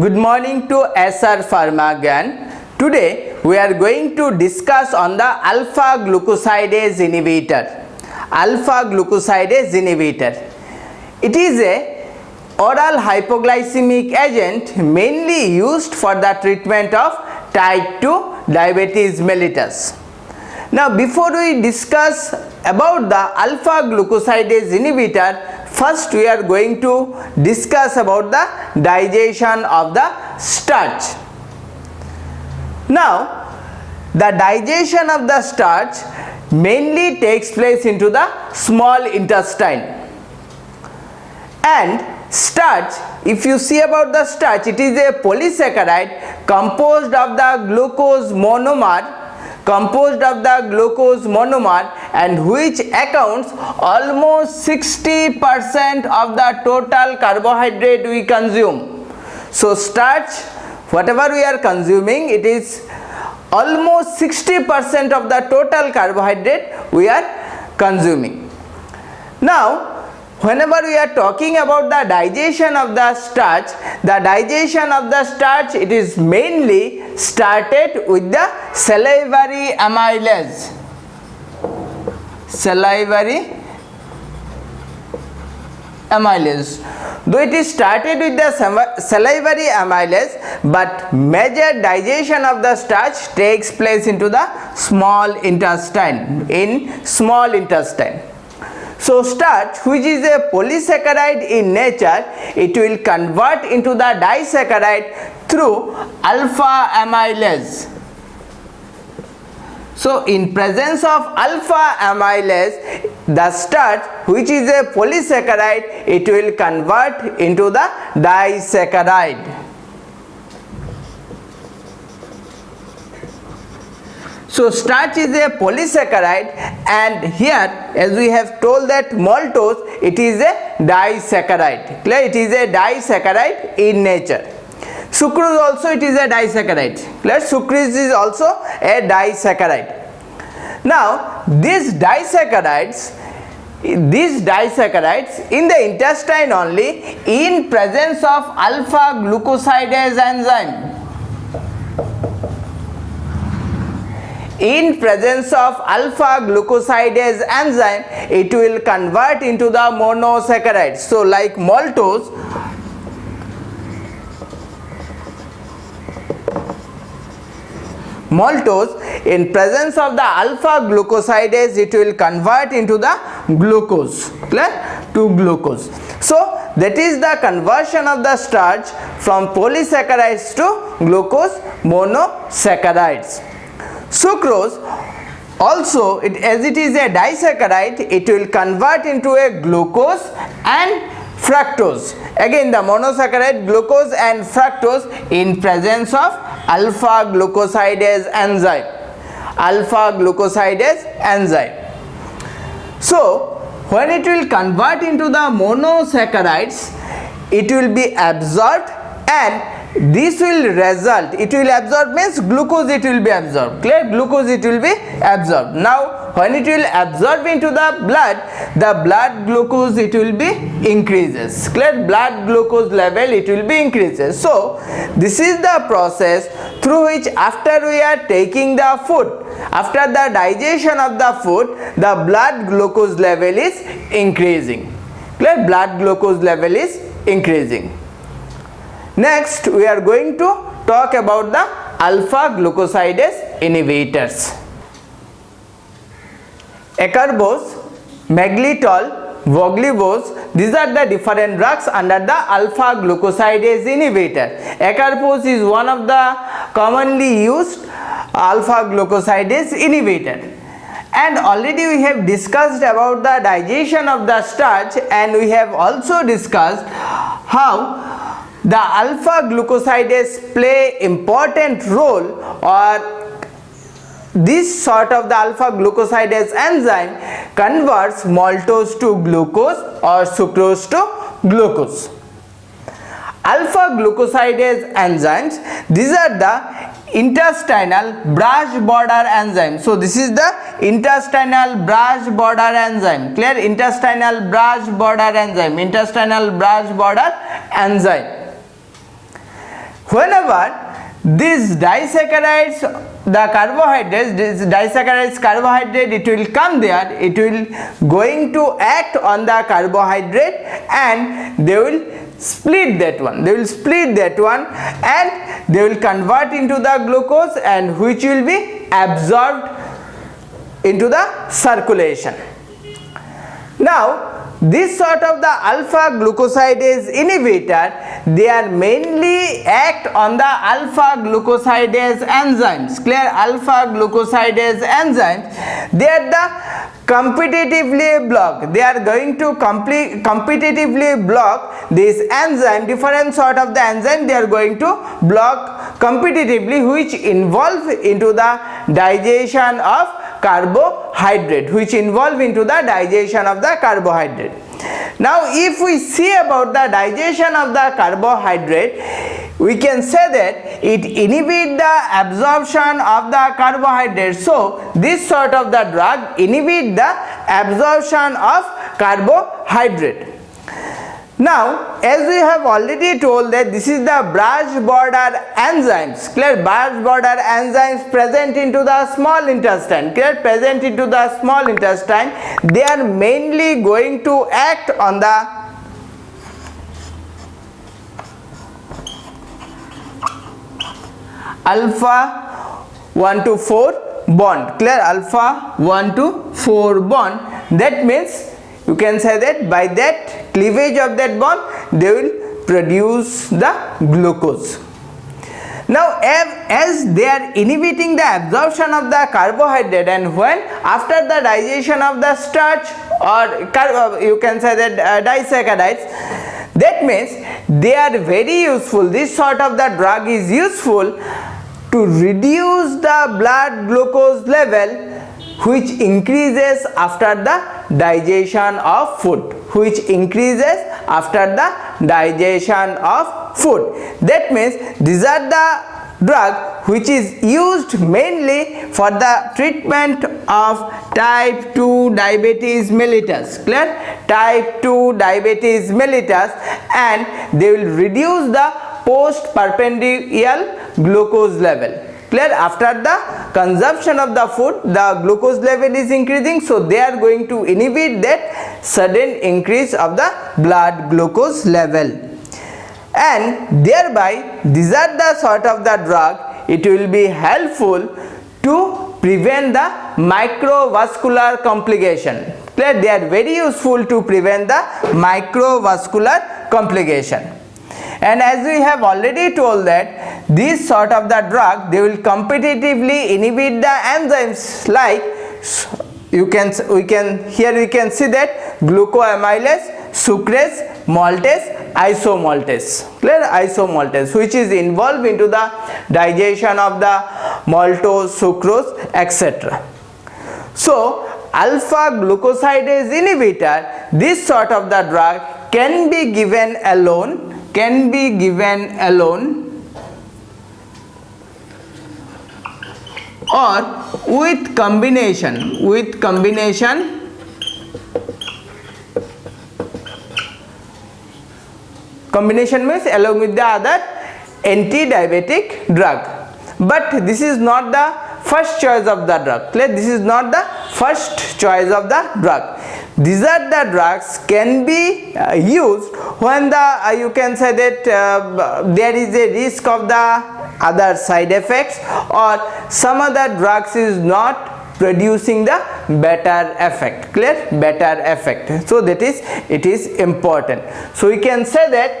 Good morning to SR Pharmagyan. Today we are going to discuss on the alpha glucosidase inhibitor. Alpha glucosidase inhibitor. It is a oral hypoglycemic agent mainly used for the treatment of type 2 diabetes mellitus. Now before we discuss about the alpha glucosidase inhibitor, first we are going to discuss about the digestion of the starch. Now the digestion of the starch mainly takes place into the small intestine, and starch, if you see about the starch, it is a polysaccharide composed of the glucose monomer and which accounts almost 60% of the total carbohydrate we consume. So starch, whatever we are consuming, it is almost 60% of the total carbohydrate we are consuming. Now whenever we are talking about the digestion of the starch, it is mainly started with the salivary amylase. Though it is started with the salivary amylase, but major digestion of the starch takes place into the small intestine, So starch, which is a polysaccharide in nature, it will convert into the disaccharide through alpha amylase. So in presence of alpha amylase, the starch, which is a polysaccharide, it will convert into the disaccharide. So starch is a polysaccharide, and here as we have told that maltose, it is a disaccharide. Clear? It is a disaccharide in nature. Sucrose also, it is a disaccharide. Clear? Sucrose is also a disaccharide. Now these disaccharides in the intestine only, in presence of alpha glucosidase enzyme. In presence of alpha glucosidase enzyme, it will convert into the monosaccharides. So like maltose, in presence of the alpha glucosidase, it will convert into the glucose. Clear? To glucose. So that is the conversion of the starch from polysaccharides to glucose monosaccharides. Sucrose also, as it is a disaccharide, it will convert into a glucose and fructose. Again the monosaccharide, glucose and fructose in presence of alpha glucosidase enzyme. So when it will convert into the monosaccharides, it will be absorbed, and this will result, it will absorb means glucose, it will be absorbed. Clear? Glucose, it will be absorbed. Now when it will absorb into the blood glucose, it will be increases. Clear? Blood glucose level, it will be increases. So this is the process through which after we are taking the food, after the digestion of the food, the blood glucose level is increasing. Clear? Blood glucose level is increasing. Next we are going to talk about the alpha glucosidase inhibitors. Acarbose, maglitol, voglibose, these are the different drugs under the alpha glucosidase inhibitor. Acarbose is one of the commonly used alpha glucosidase inhibitor. And already we have discussed about the digestion of the starch, and we have also discussed how the alpha glucosidase play important role, or this sort of the alpha glucosidase enzyme converts maltose to glucose or sucrose to glucose. Alpha glucosidase enzymes, these are the intestinal brush border enzyme. So this is the intestinal brush border enzyme. Clear? Intestinal brush border enzyme. whenever these disaccharides, the carbohydrates, this disaccharides carbohydrate, it will come there, it will going to act on the carbohydrate and they will split that one, and they will convert into the glucose and which will be absorbed into the circulation. Now this sort of the alpha glucosidase inhibitor, they are mainly act on the alpha glucosidase enzymes. Clear? Alpha glucosidase enzymes, they are the competitively block, they are going to competitively block this enzyme, different sort of the enzyme they are going to block competitively, which involve into the digestion of carbohydrate, Now if we see about the digestion of the carbohydrate, we can say that it inhibits the absorption of the carbohydrate. So this sort of the drug inhibits the absorption of carbohydrate. Now as we have already told that this is the Brush border enzymes. Clear? Brush border enzymes present into the small intestine. Clear? Present into the small intestine, they are mainly going to act on the alpha 1 to 4 bond. Clear? Alpha 1 to 4 bond. That means you can say that by that cleavage of that bond, they will produce the glucose. Now as they are inhibiting the absorption of the carbohydrate, and when after the digestion of the starch or you can say that disaccharides, that means they are very useful. This sort of the drug is useful to reduce the blood glucose level, which increases after the digestion of food, That means these are the drug which is used mainly for the treatment of type 2 diabetes mellitus. Clear? Type 2 diabetes mellitus, and they will reduce the post-prandial glucose level. Clear? After the consumption of the food, the glucose level is increasing, so they are going to inhibit that sudden increase of the blood glucose level, and thereby these are the sort of the drug, it will be helpful to prevent the microvascular complication. Clear? They are very useful to prevent the microvascular complication. And as we have already told that this sort of the drug, they will competitively inhibit the enzymes like we can see that glucoamylase, sucrase, maltase, isomaltase. Clear? Isomaltase, which is involved into the digestion of the maltose, sucrose, etc. So alpha glucosidase inhibitor, this sort of the drug can be given alone, or with combination means along with the other anti-diabetic drug, but this is not the first choice of the drug. Clear? This is not the first choice of the drug. These are the drugs can be used when the you can say that there is a risk of the other side effects, or some other drugs is not producing the better effect. Clear? Better effect. So that is, it is important. So we can say that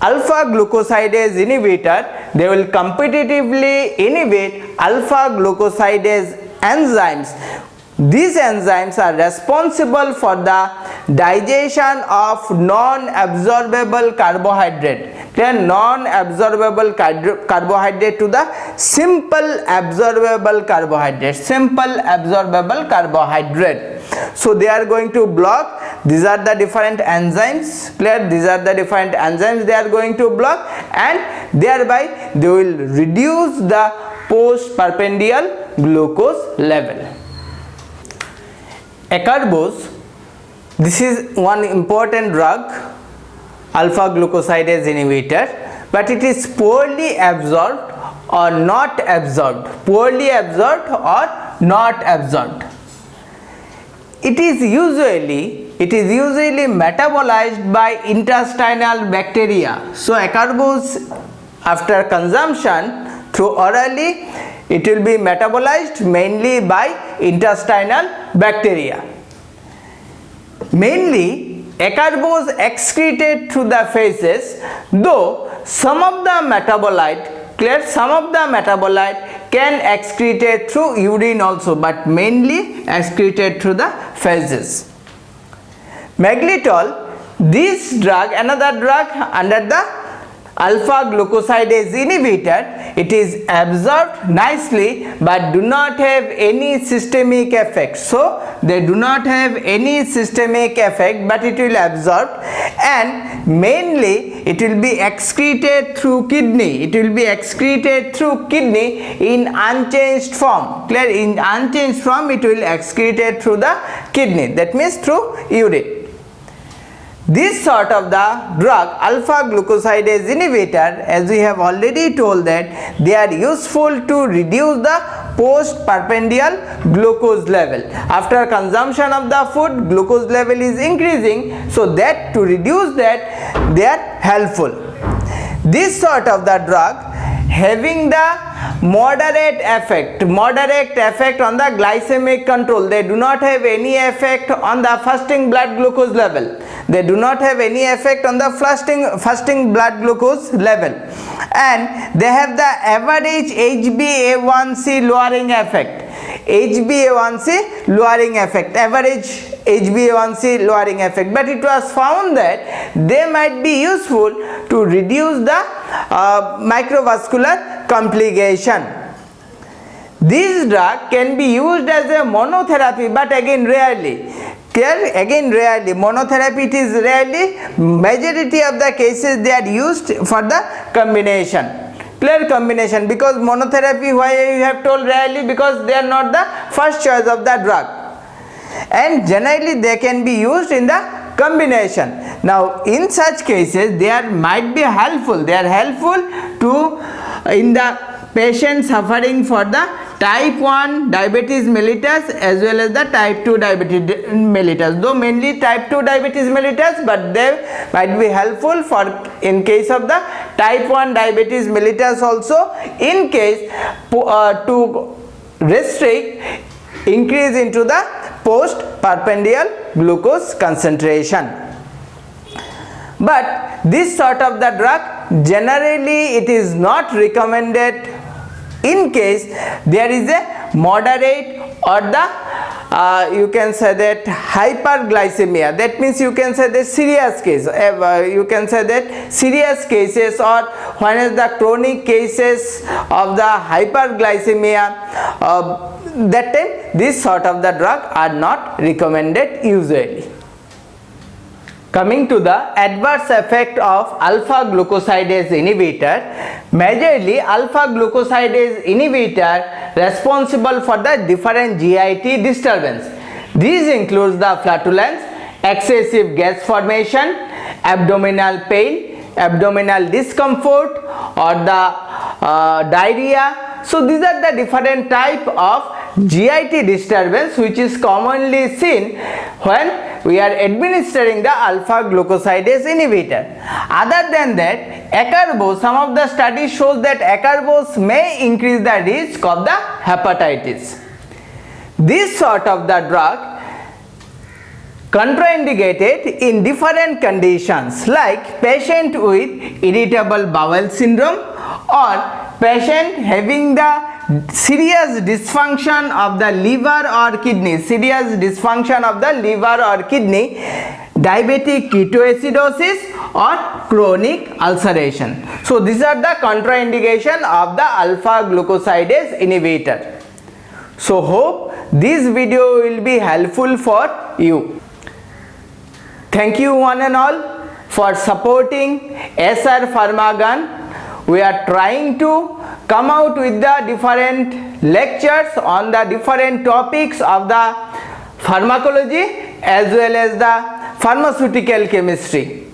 alpha glucosidase inhibitor, they will competitively inhibit alpha glucosidase enzymes. These enzymes are responsible for the digestion of non-absorbable carbohydrate. Clear? Non-absorbable carbohydrate to the simple absorbable carbohydrate. So they are going to block. These are the different enzymes. Clear? These are the different enzymes they are going to block, and thereby they will reduce the post-prandial glucose level. Acarbose, this is one important drug, alpha glucosidase inhibitor, but it is poorly absorbed or not absorbed. Poorly absorbed or not absorbed. It is usually metabolized by intestinal bacteria. So acarbose, after consumption through orally, it will be metabolized mainly by intestinal bacteria. Mainly acarbose excreted through the feces, though some of the metabolite can excreted through urine also, but mainly excreted through the feces. Maglitol, this drug, another drug under the alpha glucosidase inhibitor, it is absorbed nicely but do not have any systemic effect. So they do not have any systemic effect, but it will absorb, and mainly it will be excreted through kidney. It will be excreted through kidney in unchanged form. Clear? In unchanged form it will excreted through the kidney, that means through urine. This sort of the drug, alpha glucosidase inhibitor, as we have already told that they are useful to reduce the postprandial glucose level. After consumption of the food, glucose level is increasing, so that to reduce that they are helpful. This sort of the drug having the moderate effect on the glycemic control. They do not have any effect on the fasting blood glucose level. They do not have any effect on the fasting blood glucose level, and they have the average HbA1c lowering effect. Average HbA1c lowering effect, but it was found that they might be useful to reduce the microvascular complication. This drug can be used as a monotherapy, but again rarely. Clear? Again rarely. Monotherapy, it is rarely. Majority of the cases they are used for the combination. Clear? Combination, because monotherapy, why I have told rarely, because they are not the first choice of the drug, and generally they can be used in the combination. Now in such cases they might be helpful. They are helpful to in the patient suffering for the type 1 diabetes mellitus as well as the type 2 diabetes mellitus, though mainly type 2 diabetes mellitus, but they might be helpful for in case of the type 1 diabetes mellitus also, in case to restrict increase into the postprandial glucose concentration. But this sort of the drug generally it is not recommended in case there is a moderate or the you can say that hyperglycemia. That means you can say the serious case, you can say that serious cases, or when is the chronic cases of the hyperglycemia, that time this sort of the drug are not recommended usually. Coming to the adverse effect of alpha glucosidase inhibitor, majorly alpha glucosidase inhibitor responsible for the different GIT disturbance. These includes the flatulence, excessive gas formation, abdominal pain, abdominal discomfort, or the diarrhea. So these are the different type of GIT disturbance which is commonly seen when we are administering the alpha glucosidase inhibitor. Other than that, acarbose, some of the studies shows that acarbose may increase the risk of the hepatitis. This sort of the drug contraindicated in different conditions, like patient with irritable bowel syndrome or patient having the serious dysfunction of the liver or kidney, diabetic ketoacidosis or chronic ulceration. So these are the contraindication of the alpha glucosidase inhibitor. So hope this video will be helpful for you. Thank you one and all for supporting SR Pharmagan. We are trying to come out with the different lectures on the different topics of the pharmacology as well as the pharmaceutical chemistry.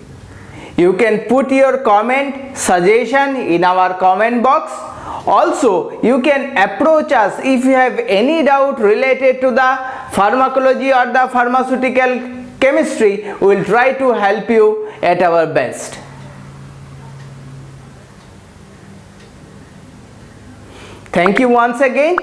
You can put your comment, suggestion in our comment box. Also, you can approach us if you have any doubt related to the pharmacology or the pharmaceutical chemistry. We will try to help you at our best. Thank you once again.